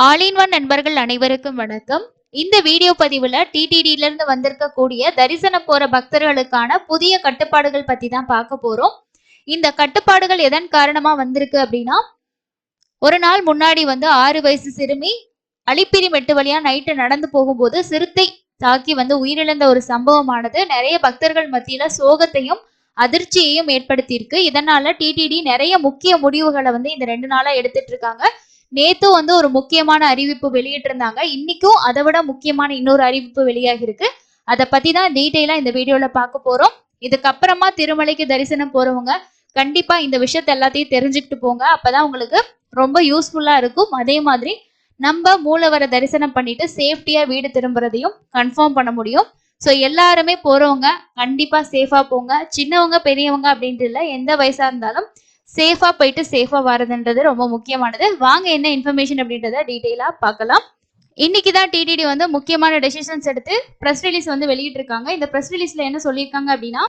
All in one நண்பர்கள் அனைவருக்கும் வணக்கம். இந்த வீடியோ பதிவுல டிடிடில இருந்து வந்திருக்கக்கூடிய தரிசனம் போற பக்தர்களுக்கான புதிய கட்டுப்பாடுகள் பத்தி தான் பார்க்க போறோம். இந்த கட்டுப்பாடுகள் எதன் காரணமா வந்திருக்கு அப்படின்னா, ஒரு நாள் முன்னாடி 6 வயசு சிறுமி அலிப்பிரி மெட்டு வழியா நைட்டு நடந்து போகும்போது சிறுத்தை தாக்கி உயிரிழந்த ஒரு சம்பவமானது நிறைய பக்தர்கள் மத்தியில சோகத்தையும் அதிர்ச்சியையும் ஏற்படுத்தியிருக்கு. இதனால டிடிடி நிறைய முக்கிய முடிவுகளை இந்த 2 நாளா எடுத்துட்டு இருக்காங்க. நேத்தும் ஒரு முக்கியமான அறிவிப்பு வெளியிட்டிருந்தாங்க. இன்னைக்கும் அதை விட முக்கியமான இன்னொரு அறிவிப்பு வெளியாகி இருக்கு. அதை பத்தி தான் டீட்டெயிலா இந்த வீடியோல பார்க்க போறோம். இதுக்கப்புறமா திருமலைக்கு தரிசனம் போறவங்க கண்டிப்பா இந்த விஷயத்த எல்லாத்தையும் தெரிஞ்சுக்கிட்டு போங்க. அப்பதான் உங்களுக்கு ரொம்ப யூஸ்ஃபுல்லா இருக்கும். அதே மாதிரி நம்ம மூலவர தரிசனம் பண்ணிட்டு சேஃப்டியா வீடு திரும்புறதையும் கன்ஃபார்ம் பண்ண முடியும். ஸோ எல்லாருமே போறவங்க கண்டிப்பா சேஃபா போங்க. சின்னவங்க பெரியவங்க அப்படின்ட்டு இல்லை, எந்த வயசா இருந்தாலும் சேஃபா போயிட்டு சேஃபா வரதுன்றது ரொம்ப முக்கியமானது. வாங்க என்ன இன்ஃபர்மேஷன் அப்படின்றத டீட்டெயிலா பார்க்கலாம். இன்னைக்கு தான் டிடிடி முக்கியமான டெசிஷன்ஸ் எடுத்து ப்ரெஸ் ரிலீஸ் வெளியிட்டு இருக்காங்க. இந்த ப்ரெஸ் ரிலீஸ்ல என்ன சொல்லியிருக்காங்க அப்படின்னா,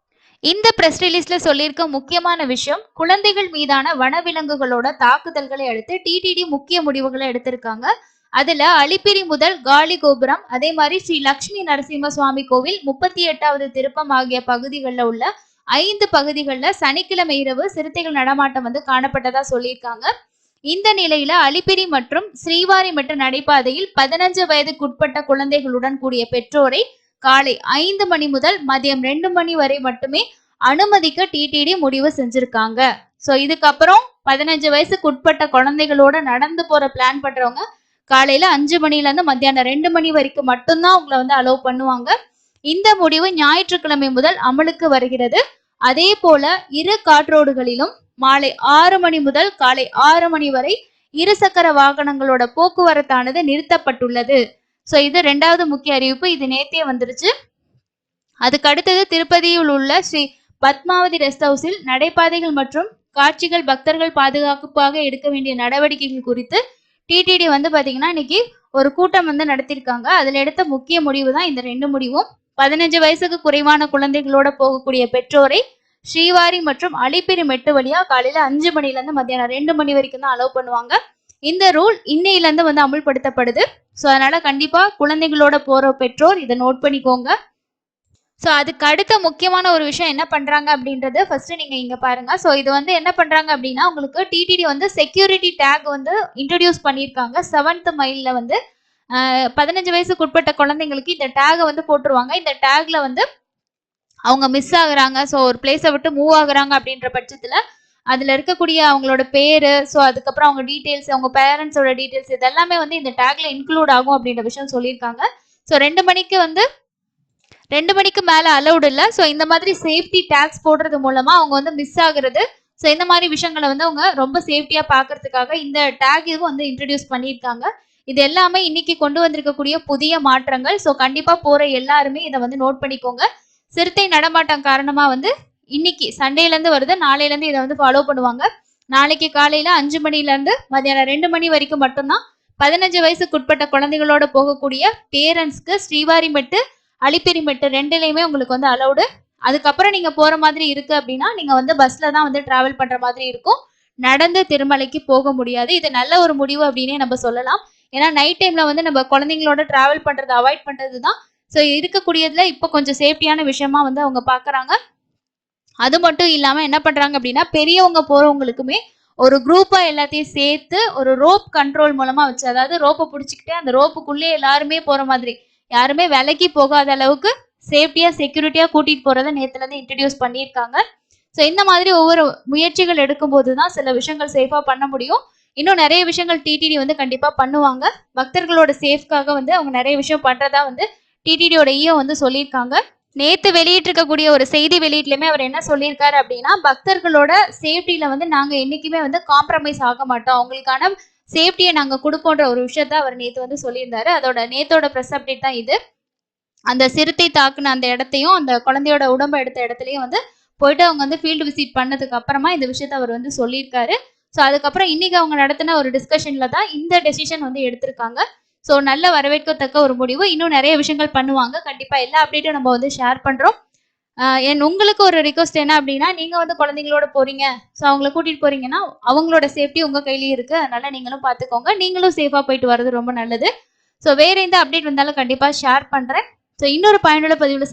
இந்த ப்ரெஸ் ரிலீஸ்ல சொல்லியிருக்க முக்கியமான விஷயம், குழந்தைகள் மீதான வனவிலங்குகளோட தாக்குதல்களை அடுத்து டிடிடி முக்கிய முடிவுகளை எடுத்திருக்காங்க. அதுல அலிப்பிரி முதல் காலி கோபுரம், அதே மாதிரி ஸ்ரீ லட்சுமி நரசிம்ம சுவாமி கோவில் 38வது திருப்பம் ஆகிய பகுதிகளில் உள்ள 5 பகுதிகளில் சனிக்கிழமை இரவு சிறுத்தைகள் நடமாட்டம் காணப்பட்டதா சொல்லியிருக்காங்க. இந்த நிலையில அலிப்பிரி மற்றும் ஸ்ரீவாரிமெட்டு நடைபாதையில் 15 வயதுக்குட்பட்ட குழந்தைகளுடன் கூடிய பெற்றோரை காலை 5 மணி முதல் மதியம் 2 மணி வரை மட்டுமே அனுமதிக்க டிடிடி முடிவு செஞ்சிருக்காங்க. ஸோ இதுக்கப்புறம் 15 வயசுக்கு உட்பட்ட குழந்தைகளோட நடந்து போற பிளான் பண்றவங்க காலையில 5 மணில இருந்து மத்தியானம் 2 மணி வரைக்கும் மட்டும்தான் உங்களை அலோவ் பண்ணுவாங்க. இந்த முடிவு ஞாயிற்றுக்கிழமை முதல் அமலுக்கு வருகிறது. அதே போல இரு காற்றோடுகளிலும் மாலை 6 மணி முதல் காலை 6 மணி வரை இருசக்கர வாகனங்களோட போக்குவரத்தானது நிறுத்தப்பட்டுள்ளது. ஸோ இது 2வது முக்கிய அறிவிப்பு. இது நேத்தே வந்துருச்சு. அதுக்கு அடுத்தது திருப்பதியில் உள்ள ஸ்ரீ பத்மாவதி ரெஸ்ட் ஹவுஸில் நடைபாதைகள் மற்றும் காட்சிகள் பக்தர்கள் பாதுகாப்பாக எடுக்க வேண்டிய நடவடிக்கைகள் குறித்து டிடிடி பாத்தீங்கன்னா இன்னைக்கு ஒரு கூட்டம் நடத்திருக்காங்க. அதுல எடுத்த முக்கிய முடிவு தான் இந்த 2 முடிவும். 15 வயசுக்கு குறைவான குழந்தைகளோட போகக்கூடிய பெற்றோரை ஸ்ரீவாரி மற்றும் அலிப்பிரி மெட்டு வழியா காலையில 5 மணில இருந்து மத்தியானம் 2 மணி வரைக்கும் தான் அலோவ் பண்ணுவாங்க. இந்த ரூல் இன்னையில இருந்து அமுல்படுத்தப்படுது. ஸோ அதனால கண்டிப்பா குழந்தைகளோட போற பெற்றோர் இதை நோட் பண்ணிக்கோங்க. ஸோ அதுக்கு அடுத்த முக்கியமான ஒரு விஷயம் என்ன பண்றாங்க அப்படின்றது ஃபர்ஸ்ட் நீங்க இங்க பாருங்க. ஸோ இது என்ன பண்றாங்க அப்படின்னா, உங்களுக்கு டிடிடி செக்யூரிட்டி டேக் இன்ட்ரடியூஸ் பண்ணியிருக்காங்க. 7th மைல்ல 15 வயசுக்கு உட்பட்ட குழந்தைங்களுக்கு இந்த டேகை போட்டுருவாங்க. இந்த டேக்ல அவங்க மிஸ் ஆகுறாங்க, ஸோ ஒரு பிளேஸை விட்டு மூவ் ஆகுறாங்க அப்படின்ற பட்சத்துல அதுல இருக்கக்கூடிய அவங்களோட பேரு, ஸோ அதுக்கப்புறம் அவங்க டீட்டெயில்ஸ், அவங்க பேரண்ட்ஸோட டீட்டெயில்ஸ் இதெல்லாமே இந்த டேக்ல இன்க்ளூட் ஆகும் அப்படின்ற விஷயம் சொல்லியிருக்காங்க. ஸோ 2 மணிக்கு மேல அலௌடு இல்லை. ஸோ இந்த மாதிரி சேஃப்டி டேக்ஸ் போடுறது மூலமா அவங்க மிஸ் ஆகுறது, ஸோ இந்த மாதிரி விஷயங்களை அவங்க ரொம்ப சேஃப்டியா பாக்குறதுக்காக இந்த டேக் இன்ட்ரடியூஸ் பண்ணியிருக்காங்க. இது எல்லாமே இன்னைக்கு கொண்டு வந்திருக்கக்கூடிய புதிய மாற்றங்கள். ஸோ கண்டிப்பா போற எல்லாருமே இதை நோட் பண்ணிக்கோங்க. சிறுத்தை நடமாட்டம் காரணமா இன்னைக்கு சண்டேல இருந்து வருது, நாளையில இருந்து இதை ஃபாலோ பண்ணுவாங்க. நாளைக்கு காலையில 5 மணில இருந்து மதியானம் 2 மணி வரைக்கும் மட்டும்தான் 15 வயசுக்கு உட்பட்ட குழந்தைகளோட போகக்கூடிய பேரண்ட்ஸ்க்கு ஸ்ரீவாரிமெட்டு அலிப்பிரிமெட்டு 2லையுமே உங்களுக்கு அலௌடு. அதுக்கப்புறம் நீங்க போற மாதிரி இருக்கு அப்படின்னா நீங்க பஸ்ல தான் டிராவல் பண்ற மாதிரி இருக்கும். நடந்து திருமலைக்கு போக முடியாது. இது நல்ல ஒரு முடிவு அப்படின்னே நம்ம சொல்லலாம். ஏன்னா நைட் டைம்ல நம்ம குழந்தைங்களோட டிராவல் பண்றதை அவாய்ட் பண்றது தான் ஸோ இருக்கக்கூடியதுல இப்போ கொஞ்சம் சேஃப்டியான விஷயமா அவங்க பாக்குறாங்க. அது மட்டும் இல்லாம என்ன பண்றாங்க அப்படின்னா, பெரியவங்க போறவங்களுக்குமே ஒரு குரூப்பா எல்லாத்தையும் சேர்த்து ஒரு ரோப் கண்ட்ரோல் மூலமா வச்சு, அதாவது ரோப்பை பிடிச்சிக்கிட்டு அந்த ரோப்புக்குள்ளே எல்லாருமே போற மாதிரி, யாருமே விலைக்கு போகாத அளவுக்கு சேஃப்டியா செக்யூரிட்டியா கூட்டிட்டு போறதை நேத்துல இருந்து இன்ட்ரடியூஸ் பண்ணியிருக்காங்க. ஸோ இந்த மாதிரி ஒவ்வொரு முயற்சிகள் எடுக்கும் போதுதான் சில விஷயங்கள் சேஃபா பண்ண முடியும். இன்னும் நிறைய விஷயங்கள் டிடிடி கண்டிப்பா பண்ணுவாங்க. பக்தர்களோட சேஃப்காக அவங்க நிறைய விஷயம் பண்றதா டிடிடியோட ஈயோ சொல்லியிருக்காங்க. நேத்து வெளியிட்டிருக்கக்கூடிய ஒரு செய்தி வெளியீட்டுலயுமே அவர் என்ன சொல்லியிருக்காரு அப்படின்னா, பக்தர்களோட சேஃப்டியில நாங்க என்னைக்குமே காம்ப்ரமைஸ் ஆக மாட்டோம், அவங்களுக்கான சேஃப்டியை நாங்க கொடுப்போன்ற ஒரு விஷயத்த அவர் நேத்து சொல்லியிருந்தாரு. அதோட நேத்தோட ப்ரெஸ் அப்டேட் தான் இது. அந்த சிறுத்தை தாக்குன அந்த இடத்தையும் அந்த குழந்தையோட உடம்பு எடுத்த இடத்துலயும் போயிட்டு அவங்க ஃபீல்டு விசிட் பண்ணதுக்கு அப்புறமா இந்த விஷயத்த அவர் சொல்லியிருக்காரு. ஸோ அதுக்கப்புறம் இன்னைக்கு அவங்க நடத்தின ஒரு டிஸ்கஷன்ல தான் இந்த டெசிஷன் எடுத்திருக்காங்க. ஸோ நல்ல வரவேற்கத்தக்க ஒரு முடிவு. இன்னும் நிறைய விஷயங்கள் பண்ணுவாங்க. கண்டிப்பா எல்லா அப்டேட்டும் நம்ம ஷேர் பண்றோம். உங்களுக்கு ஒரு ரிக்வெஸ்ட் என்ன அப்படின்னா, நீங்க வந்து குழந்தைங்களோட போறீங்க. ஸோ அவங்கள கூட்டிட்டு போறீங்கன்னா, அவங்களோட சேஃப்டி உங்க கையிலயும் இருக்கு. அதனால நீங்களும் பார்த்துக்கோங்க. நீங்களும் சேஃபா போயிட்டு வர்றது ரொம்ப நல்லது. ஸோ வேற எந்த அப்டேட் வந்தாலும் கண்டிப்பா ஷேர் பண்றேன். ஸோ இன்னொரு பயனுள்ள பதிவுல